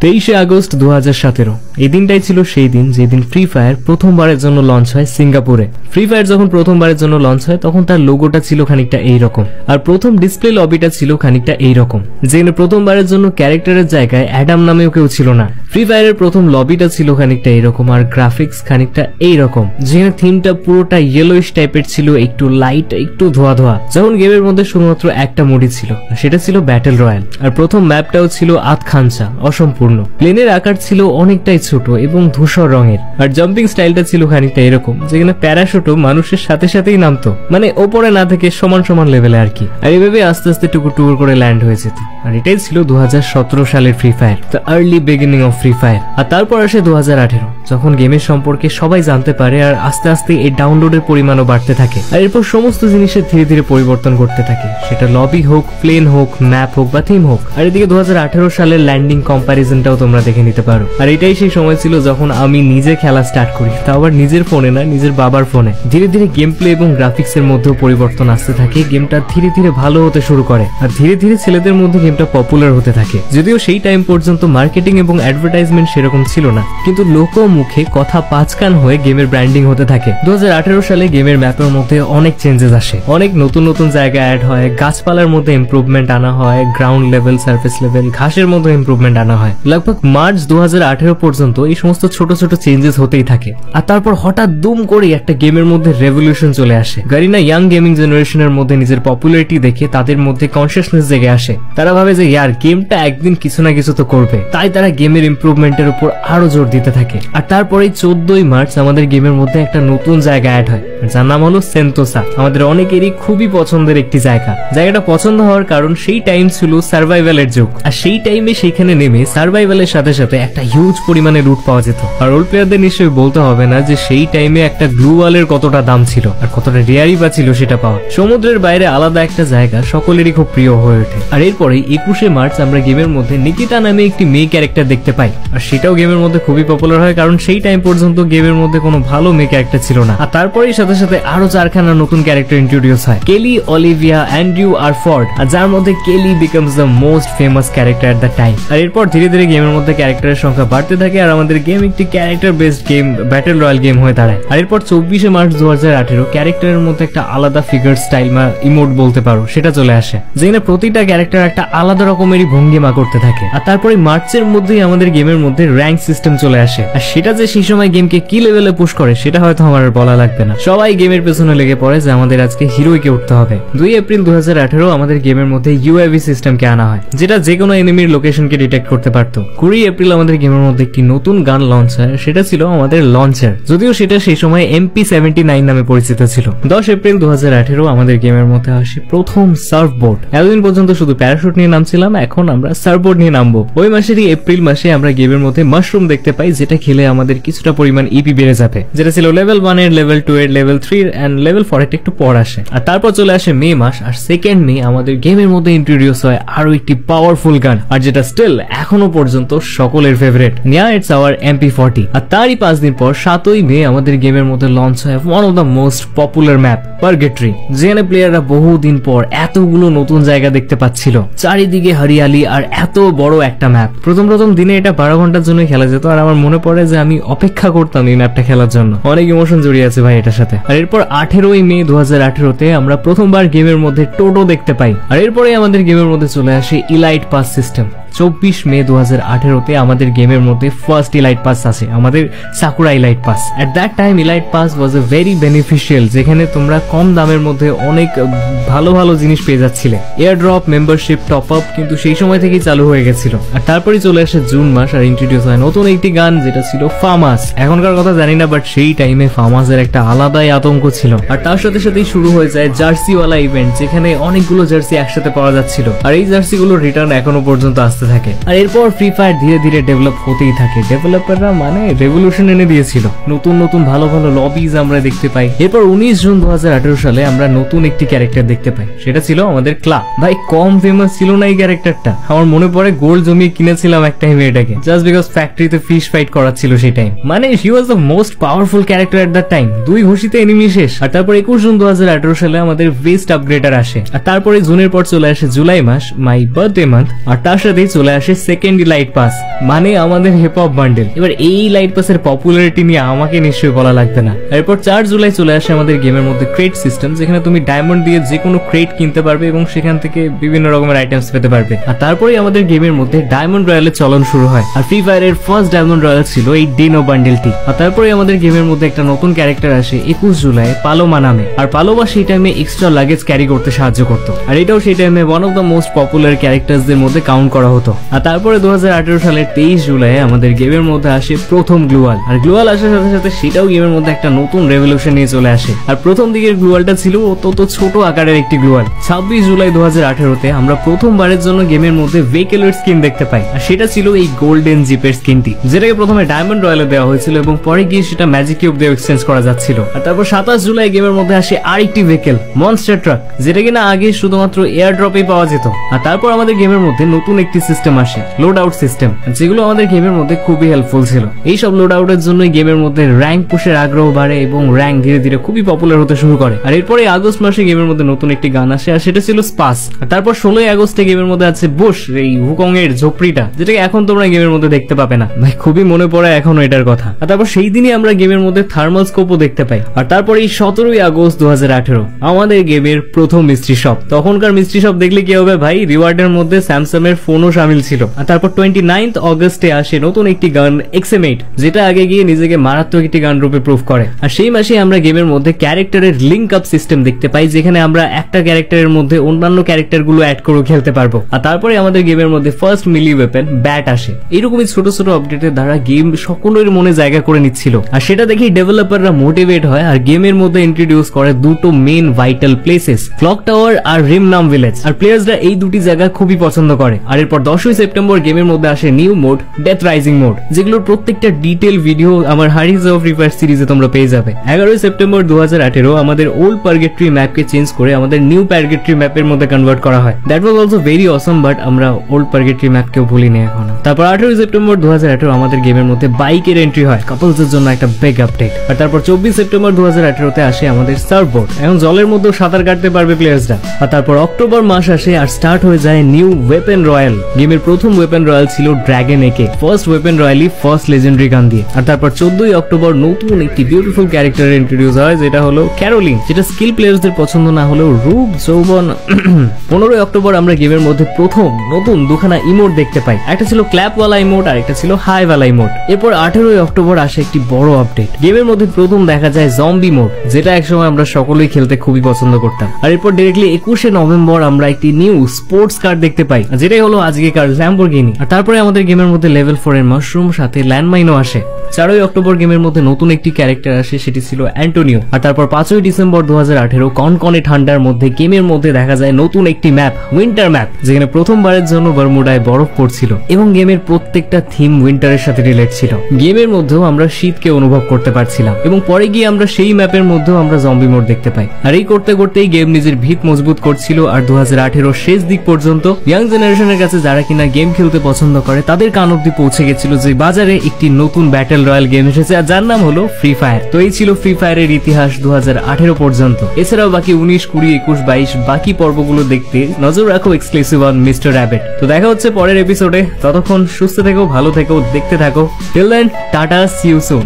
23 August 2017 এই দিনটাই ছিল সেই দিন যেদিন ফ্রি ফায়ার প্রথমবারের জন্য লঞ্চ হয় সিঙ্গাপুরে। ফ্রি ফায়ার যখন প্রথমবারের জন্য লঞ্চ হয় তখন তার লোগোটা ছিল খানিকটা এইরকম, আর প্রথম ডিসপ্লে লবিটা ছিল খানিকটা এইরকম, যেখানে প্রথমবারের জন্য ক্যারেক্টারের জায়গায় অ্যাডাম নামেও কেউ ছিল না। ফ্রি ফায়ারের প্রথম লবিটা ছিল খানিকটা এইরকম, আর গ্রাফিক্স খানিকটা এইরকম, যেখানে থিমটা পুরোটা ইয়েলোইশ টাইপের ছিল, একটু লাইট একটু ধোয়া ধোয়া। যখন গেমের মধ্যে শুধুমাত্র একটা মোডই ছিল, সেটা ছিল ব্যাটেল রয়্যাল, আর প্রথম ম্যাপটাও ছিল আধখাঞ্চা, অসম্পূর্ণ। প্লেনের আকার ছিল অনেকটাই ছোট এবং ধূসর রঙের, আর জাম্পিং স্টাইলটা ছিল খানিকটা এরকম, যেখানে প্যারাশুটও মানুষের সাথে সাথেই নামতো, মানে ওপরে না থেকে সমান সমান লেভেলে আর কি। আর এইভাবে আস্তে আস্তে টুকুর টুকুর করে ল্যান্ড হয়ে যেত। আর এটাই ছিল 2017 সালের Free Fire, the early beginning of Free Fire. আর তারপর আসে 2018, যখন গেমের সম্পর্কে সবাই জানতে পারে, আর আস্তে আস্তে এই ডাউনলোডের পরিমাণও বাড়তে থাকে। আর এরপর সমস্ত জিনিসের ধীরে ধীরে পরিবর্তন করতে থাকে, সেটা লবি হোক, প্লেন হোক, ম্যাপ হোক বা থিম হোক। আর এদিকে 2018 সালের ল্যান্ডিং কম্প্যারিজনটাও তোমরা দেখে নিতে পারো। আর এটাই সেই সময় ছিল যখন আমি নিজে খেলা স্টার্ট করি, তা আবার নিজের ফোনে না, নিজের বাবার ফোনে। ধীরে ধীরে গেম প্লে এবং গ্রাফিক্স এর মধ্যেও পরিবর্তন আসতে থাকে, গেমটা ধীরে ধীরে ভালো হতে শুরু করে, আর ধীরে ধীরে ছেলেদের মধ্যে গেমটা পপুলার হতে থাকে। যদিও সেই টাইম পর্যন্ত মার্কেটিং এবং অ্যাডভার্টাইজমেন্ট সেরকম ছিল না, কিন্তু লোক মুখে কথা পাঁচকান হয়ে গেমের ব্র্যান্ডিং হতে থাকে। 2018 সালে গেমের ম্যাপের মধ্যে অনেক চেঞ্জেস আসে, অনেক নতুন নতুন জায়গা অ্যাড হয়, গাছপালার মধ্যে ইমপ্রুভমেন্ট আনা হয়, গ্রাউন্ড লেভেল, সার্ফেস লেভেল, ঘাসের মধ্যে ইমপ্রুভমেন্ট আনা হয়। লগভগ মার্চ 2018 পর্যন্ত এই সমস্ত ছোট ছোট চেঞ্জেস হতেই থাকে। আর তারপর হঠাৎ দুম করে একটা গেমের মধ্যে রেভলিউশন চলে আসে। গারিনা ইয়াং গেমিং জেনারেশনের মধ্যে নিজের পপুলারিটি দেখে তাদের মধ্যে কনসিয়াসনেস জেগে আসে। তারা ভাবে যে ইয়ার গেমটা একদিন কিছু না কিছু তো করবে, তাই তারা গেমের ইমপ্রুভমেন্টের উপর আরো জোর দিতে থাকে। আর তারপরে 14 মার্চ আমাদের গেমের মধ্যে একটা নতুন জায়গা অ্যাড হয়, যার নাম হলো সেন্তোসা। আমাদের অনেকেরই খুবই পছন্দের একটি জায়গা। জায়গাটা পছন্দ হওয়ার কারণ সেই টাইম ছিল সার্ভাইভালের যুগ, আর সেই টাইমে সেখানে নেমে সার্ভাইভালের সাথে সাথে একটা হিউজ পরিমাণে লুট পাওয়া যেত। আর রোল প্লেয়ারদের নিশ্চয়ই বলতে হবে না যে সেই টাইমে একটা গ্লু ওয়ালের কতটা দাম ছিল, আর কতটা রেয়ারই বা ছিল সেটা পাওয়া। সমুদ্রের বাইরে আলাদা একটা জায়গা সকলেরই খুব প্রিয় হয়ে ওঠে। আর এরপরে 21 মার্চ আমরা গেমের মধ্যে নিকিতা নামে একটি মেয়ে ক্যারেক্টার দেখতে পাই, আর সেটাও গেমের মধ্যে খুবই পপুলার হয়, কারণ সেই টাইম পর্যন্ত গেমের মধ্যে কোনো ভালো মেয়ে ক্যারেক্টার ছিল না। আর তারপরেই সাথে সাথে আরো 4খানা নতুন ক্যারেক্টার ইন্ট্রোডিউস হয়, কেলি, অলিভিয়া, অ্যান্ড্রিউ আর ফর্ড, আর যার মধ্যে Kelly becomes the most famous character at the time. আর এরপর ধীরে ধীরে গেমের মধ্যে ক্যারেক্টারের সংখ্যা বাড়তে থাকে, আর আমাদের গেম একটি character based game, battle royal game হয়ে দাঁড়ায়। আর এরপর 24 মার্চ 2018 ক্যারেক্টারের মধ্যে একটা আলাদা ফিগার স্টাইল বা ইমোট বলতে পারো সেটা চলে আসে, যেখানে প্রতিটা ক্যারেক্টার একটা আলাদা রকমেরই ভঙ্গিমা করতে থাকে। আর তারপরে মার্চের মধ্যেই আমাদের গেমের মধ্যে র্যাঙ্ক সিস্টেম চলে আসে, আর সেটা যে সেই সময় গেমকে কি লেভেলে পুশ করে সেটা হয়তো আমার বলা লাগবে না। সবাই গেমের পেছনে লেগে পড়ে যে আমাদের আজকে হিরোইকে উঠতে হবে। 2 এপ্রিল 2018 আমাদের গেমের মধ্যে ইউএভি সিস্টেমকে আনা হয়, যেটা যে কোনো এনিমির লোকেশনকে ডিটেক্ট করতে পারত। 20 এপ্রিল আমাদের গেমের মধ্যে একটি নতুন গান লঞ্চ হয়, সেটা ছিল আমাদের লঞ্চার, যদিও সেটা সেই সময় MP79 নামে পরিচিত ছিল। 10 এপ্রিল 2018 আমাদের গেমের মধ্যে আসে প্রথম সার্ফবোর্ড। এতদিন পর্যন্ত শুধু প্যারাশুট নিয়ে নামছিলাম, এখন আমরা সার্ফবোর্ড নিয়ে নামবো। ওই মাসেরই এপ্রিল মাসে আমরা গেমের মধ্যে মাশরুম দেখতে পাই, যেটা খেলে আমাদের কিছুটা পরিমাণ ইপি বেড়ে যাবে, যেটা ছিল লেভেল 1 এর, লেভেল 2 এর, লেভেল 3 এন্ড লেভেল 4 এর একটু পর আসে। আর তারপর চলে আসে মে মাস, আর 2 মে আমাদের গেমের মধ্যে ইন্ট্রোডিউস হয় আরো একটি পাওয়ারফুল গান, আর যেটা স্টিল এখনো পর্যন্ত সকলের ফেভারিট, নিয়া ইটস আওয়ার MP40। আর তারই 5 দিন পর 7 মে আমাদের গেমের মধ্যে লঞ্চ হয় one of the most popular map, purgatory, যেখানে প্লেয়াররা বহুদিন পর এতগুলো নতুন জায়গা দেখতে পাচ্ছিল, চারিদিকে হরিয়ালি আর এত বড় একটা ম্যাপ। প্রথম দিনে এটা 12 ঘন্টার জন্য খেলা যেত, আর আমার মনে পড়ে যে আমি অপেক্ষা করতাম এই ম্যাপটা খেলার জন্য। অনেক ইমোশন জড়িয়ে আছে ভাই এটার সাথে। আর এরপর 18 মে 2018 আমরা প্রথমবার গেমের মধ্যে টোটো দেখতে পাই, আর এরপরে আমাদের গেমের মধ্যে চলে আসে ইলাইট পাস সিস্টেম। 24 মে 2018 আমাদের গেমের মধ্যে ফার্স্ট ইলাইট পাস আছে, আমাদের sakura elite pass. At that time elite pass was a very beneficial, যেখানে তোমরা কম দামের মধ্যে অনেক ভালো ভালো জিনিস পেয়ে যাচ্ছিলে। Air drop, membership, top up কিন্তু সেই সময় থেকেই চালু হয়ে গেছিল। আর তারপরে চলে আসে জুন মাস, আর ইন্ট্রোডিউস হয় নতুন একটি গান, যেটা ছিল ফামাস। এখনকার কথা জানি না, বাট সেই টাইমে ফামাসের একটা আলাদাই আতঙ্ক ছিল। আর তার সাথে সাথেই শুরু হয়ে যায় জার্সিওয়ালা ইভেন্ট, যেখানে অনেকগুলো জার্সি একসাথে পাওয়া যাচ্ছিল, আর এই জার্সিগুলোর রিটার্ন এখনো পর্যন্ত আসতে থাকে। আর এরপর ফ্রি ফায়ার ধীরে ধীরে ডেভেলপ হতেই থাকে। ডেভেলপাররা মানে রেভলিউশন এনে দিয়েছিল, নতুন নতুন ভালো ভালো লবিজ আমরা দেখতে পাই। এরপর 19 জুন 2018 সালে আমরা নতুন একটি ক্যারেক্টার দেখতে পাই, সেটা ছিল আমাদের ক্লা। ভাই কম ফেমাস ছিল না এই ক্যারেক্টারটা, আমার মনে পড়ে গোল্ড জমিয়ে কিনেছিলাম এক টাইমে এটাকে, জাস্ট বিকজ ফ্যাক্টরিতে ফিশ ফাইট করাচ্ছিল সেই টাইম। মানে he was the most powerful character at that time. 2 ঘুষিতে এনিমি শেষ। আর তারপর 21 জুন 2018 সালে আমাদের ভেস্ট আপগ্রেডার আসে। আর তারপরে জুনের পর চলে আসে জুলাই মাস, মাই বার্থডে মান্থ, আর তার সাথেই চলে আসে সেকেন্ড লাইট পাস, মানে আমাদের হিপ হপ বান্ডেল। এবার এই লাইট পাসের পপুলারিটি নিয়ে আমাকে নিশ্চয়ই বলা লাগবে না। এরপর 4 জুলাই চলে আসে আমাদের গেমের মধ্যে ক্রেট সিস্টেম, যেখানে তুমি ডায়মন্ড দিয়ে যে কোনো ক্রেট কিনতে পারবে এবং সেখান থেকে বিভিন্ন রকমের আইটেমস পেতে পারবে। আর তারপরে আমাদের গেমের মধ্যে ডায়মন্ড রয়্যালের চলন শুরু হয়। আর ফ্রি ফায়ারের ফার্স্ট ডায়মন্ড রয়্যাল ছিল এই ডিনো বান্ডেলটি। আর তারপরে আমাদের গেমের মধ্যে একটা নতুন ক্যারেক্টার আসে 21 জুলাই, পালোমা নামে। আর পালোমা সেই টাইমে এক্সট্রা লাগেজ ক্যারি করতে সাহায্য করতো, আর এটাও সেই টাইমে one of the most popular ক্যারেক্টারদের মধ্যে কাউন্ট করা হতো। আর তারপরে 2018 সালের 23 জুলাই আমাদের গেমের মধ্যে আসে প্রথম গ্লুয়াল। আর গ্লুয়াল আসার সাথে সাথে সেটাও গেমের মধ্যে একটা নতুন রেভলিউশন নিয়ে চলে আসে। আর প্রথম দিকের গ্লুয়ালটা ছিল অত্যন্ত ছোট আকারের একটি গ্লুয়াল। 26 জুলাই 2018-তে আমরা প্রথমবারের জন্য গেমের মধ্যে ভেহিকেলের স্কিন দেখতে পাই, আর সেটা ছিল এই গোল্ডেন জিপের স্কিনটি, যেটাকে প্রথমে ডায়মন্ড রয়্যালে দেওয়া হয়েছিল এবং পরে গিয়ে সেটা ম্যাজিক কিউব দিয়ে এক্সচেঞ্জ করা যাচ্ছিল। আর তারপর 27 জুলাই গেমের মধ্যে আসে আরেকটি ভেহিকেল মনস্টার ট্রাক, যেটা কিনা আগে শুধুমাত্র এয়ার ড্রপেই পাওয়া যেত। আর তারপর আমাদের গেমের মধ্যে নতুন একটি সিস্টেম আসে, লোড আউট সিস্টেম, যেগুলো আমাদের গেমের মধ্যে খুবই হেল্পফুল ছিল। এইসব লোড আউটের জন্যই গেমের মধ্যে র্যাঙ্ক পুশের আগ্রহ বাড়ে এবং র্যাঙ্ক ধীরে ধীরে খুবই পপুলার হতে শুরু করে। আর এরপরে আগস্ট মাসে গেমের মধ্যে নতুন একটি গান আসে, আর সেটা ছিল স্পাস। আর তারপর 16 আগস্টে গেমের মধ্যে আছে বুশ, এই হুকং এর ঝোপড়িটা, যেটাকে এখন তোমরা গেমের মধ্যে দেখতে পাবে না ভাই, খুবই মনে পড়ে এখনো এটার কথা। আর তারপর সেই দিনই আমরা গেমের মধ্যে থার্মাল স্কোপও দেখতে পাই। আর তারপর এই 17 আগস্ট 2018 আমাদের গেমের প্রথম মিস্ট্রি শপ। তখনকার মিস্ট্রি শপ দেখলে কি হবে ভাই, রিওয়ার্ডের মধ্যে স্যামসাং এর ফোনও শামিল ছিল। আর তারপর 29 আগস্টে আসে নতুন একটি গান XM8, যেটা আগে গিয়ে নিজেকে মারাত্মক একটি গান রূপে প্রুভ করে। আর সেই মাসে আমরা গেমের মধ্যে ক্যারেক্টারের লিঙ্ক আপ সিস্টেম দেখতে পাই, যেখানে আমরা একটা ক্যারেক্টারের মধ্যে অন্যান্য ক্যারেক্টার গুলো অ্যাড করে খেলতে পারবো। আর তারপরে আমাদের গেমের মধ্যে ফার্স্ট মিলি ওয়েপন ব্যাট আসে। এরকমই ছোট ছোট আপডেটের দ্বারা গেম সকলের মনে জায়গা করে নিচ্ছিল। আর সেটা দেখেই ডেভেলপাররা মোটিভেট হয় আর গেমের মধ্যে ইন্ট্রোডিউস করে দুটো main vital places, clock tower আর রিমনাম ভিলেজ। আর প্লেয়ার্সরা এই দুটি জায়গা খুবই পছন্দ করে। আর এরপর 10ই সেপ্টেম্বর গেমের মধ্যে আসে new mode death rising mode, যেগুলোর প্রত্যেকটা ডিটেল ভিডিও আমার হারিজ অফ ফ্রি ফায়ার সিরিজে তোমরা পেয়ে যাবে। 11ই সেপ্টেম্বর 2018 আমাদের ওল্ড পার্গেট্রি ম্যাপকে চেঞ্জ করে আমাদের নিউ পার্গেট্রি ম্যাপের মধ্যে কনভার্ট করা হয়। That was also very Assam, but আমরা ওল্ড পার্গেট্রি ম্যাপকেও ভুলিনি এখনো। তারপর 18ই সেপ্টেম্বর 2018 আমাদের গেমের মধ্যে বাইকের এন্ট্রি হয়, কাপলসের জন্য একটা বিগ আপডেট। আর তারপর 24 সেপ্টেম্বর 2018-তে আসে আমাদের সার্ফবোর্ড, এখন জলের মধ্যেও সাঁতার কাটতে পারবে প্লেয়ার্সরা। আর তারপর অক্টোবর মাস আসে আর স্টার্ট হয়ে যায় নিউ ওয়েপন রয়্যাল। গেমের প্রথম ওয়েপন রয়্যাল ছিল ড্রাগন একে, ফার্স্ট ওয়েপন রয়্যালি ফার্স্ট লেজেন্ডারি গান দিয়ে। আর তারপর 14ই অক্টোবর নতুন একটি বিউটিফুল ক্যারেক্টার ইন্ট্রোডিউস হয়, যেটা হলো ক্যারোলিন, যেটা স্কিল প্লেয়ার্সদের পছন্দ না হলেও রূপ যৌবন। 15ই অক্টোবর আমরা গেমের মধ্যে প্রথম নতুন দুখানা ইমোট দেখতে পাই, একটা ছিল ক্ল্যাপওয়ালা ইমোট আর একটা ছিল হাইওয়ালা ইমোট। এরপর 18ই অক্টোবর আসে একটি বড় আপডেট, গেমের মধ্যে প্রথম দেখা যায় জম্বি মোড, যেটা একসময় আমরা সকলেই খেলতে খুবই পছন্দ করতাম। আর এরপর ডিরেক্টলি 21শে নভেম্বর আমরা একটি নিউ স্পোর্টস কার দেখতে পাই, যেটাই হলো আজকেকার ল্যাম্বরগিনি। আর তারপরে আমাদের গেমের মধ্যে লেভেল 4 এর মাশরুম সাথে ল্যান্ডমাইনও আসে। 4ই অক্টোবর গেমের মধ্যে নতুন একটি ক্যারেক্টার আসে, সেটি ছিল অ্যান্টোনিও। আর তারপর 5ই ডিসেম্বর 2018 কনকনে ঠান্ডার মধ্যে গেমের মধ্যে দেখা যায় নতুন একটি ম্যাপ, উইন্টার ম্যাপ, যেখানে প্রথমবারের জন্য বারমুডায় বরফ পড়ছিল এবং গেমের প্রত্যেকটা থিম উইন্টারের সাথে রিলেট ছিল। গেমের মধ্যেও আমরা শীতকে অনুভব করতে পারছিলাম এবং পরে গিয়ে আমরা সেই ম্যাপের মধ্যেও আমরা জম্বি মোড দেখতে পাই। আর এই করতে করতেই গেম নিজের ভিত মজবুত করছিল। আর 2018 শেষ দিক পর্যন্ত ইয়াং জেনারেশনের কাছে যারা কিনা গেম খেলতে পছন্দ করে তাদের কান অব্দি পৌঁছে গেছিল যে বাজারে একটি নতুন ব্যাটল রয়্যাল গেম এসেছে, আর যার নাম হলো ফ্রি ফায়ার। তো এই ছিল ফ্রি ফায়ারের ইতিহাস 2018 পর্যন্ত। এছাড়াও বাকি 19, 20, 21, 22 বাকি পর্বগুলো দেখতে নজর রাখো এক্সক্লুসিভ অন মিস্টার র‍্যাবিট। তো দেখা হচ্ছে পরের এপিসোডে, ততক্ষণ সুস্থ থেকো, ভালো থেকো, দেখতে থাকো। Till then tata, see you soon.